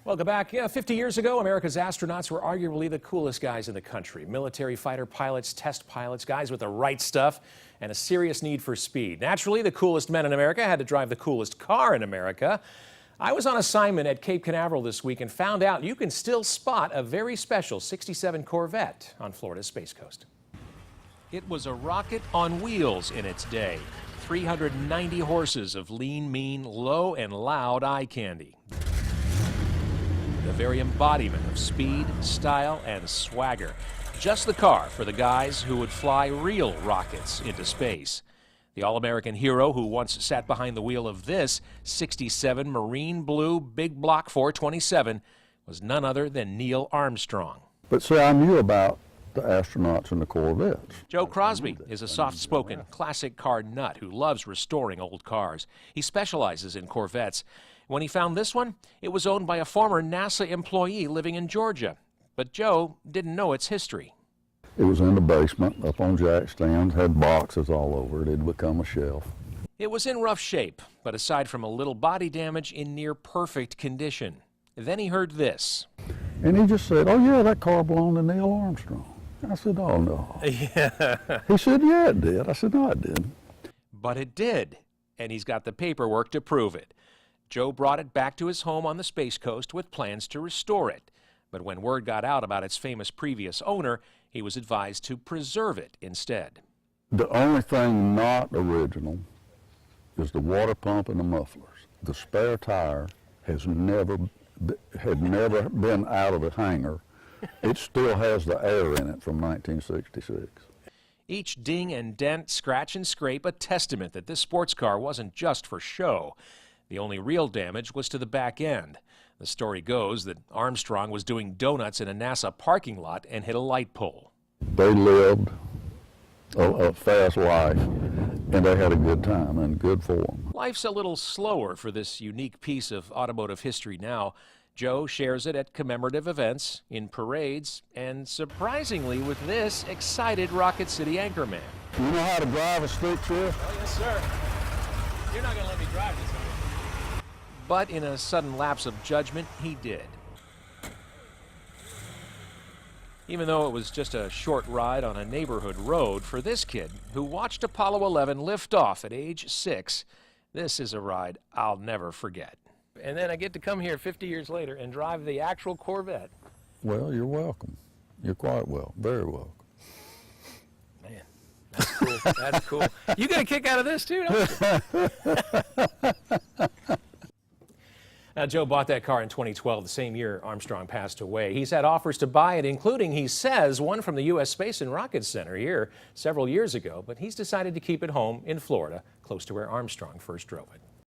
Welcome back. 50 years ago, America's astronauts were arguably the coolest guys in the country. Military fighter pilots, test pilots, guys with the right stuff and a serious need for speed. Naturally, the coolest men in America had to drive the coolest car in America. I was on assignment at Cape Canaveral this week and found out you can still spot a very special '67 Corvette on Florida's Space Coast. It was a rocket on wheels in its day. 390 horses of lean, mean, low, and loud eye candy. The very embodiment of speed, style, and swagger. Just the car for the guys who would fly real rockets into space. The all-American hero who once sat behind the wheel of this '67 Marine Blue Big Block 427 was none other than Neil Armstrong. But see, I knew about the astronauts and the Corvettes. Joe Crosby is a soft-spoken, classic car nut who loves restoring old cars. He specializes in Corvettes. When he found this one, it was owned by a former NASA employee living in Georgia. But Joe didn't know its history. It was in the basement, up on jack stands, had boxes all over it. It had become a shelf. It was in rough shape, but aside from a little body damage, in near perfect condition. Then he heard this. And he just said, "Oh yeah, that car belonged to Neil Armstrong." I said, "Oh no." Yeah. He said, "Yeah, it did." I said, "No, it didn't." But it did, and he's got the paperwork to prove it. Joe brought it back to his home on the Space Coast with plans to restore it. But when word got out about its famous previous owner, he was advised to preserve it instead. The only thing not original is the water pump and the mufflers. The spare tire had never been out of the hangar. It still has the air in it from 1966. Each ding and dent, scratch and scrape, a testament that this sports car wasn't just for show. The only real damage was to the back end. The story goes that Armstrong was doing donuts in a NASA parking lot and hit a light pole. They lived a fast life, and they had a good time and good form. Life's a little slower for this unique piece of automotive history now. Joe shares it at commemorative events, in parades, and surprisingly with this excited Rocket City anchorman. You know how to drive a stick shift? Oh, yes, sir. You're not going to let me drive this, are you? But in a sudden lapse of judgment, he did. Even though it was just a short ride on a neighborhood road, for this kid who watched Apollo 11 lift off at age 6, this is a ride I'll never forget. And then I get to come here 50 years later and drive the actual Corvette. Well, you're welcome. You're quite very welcome. Man, that's cool. That's cool. You get a kick out of this too, don't you? Now, Joe bought that car in 2012, the same year Armstrong passed away. He's had offers to buy it, including, he says, one from the U.S. Space and Rocket Center here several years ago, but he's decided to keep it home in Florida, close to where Armstrong first drove it.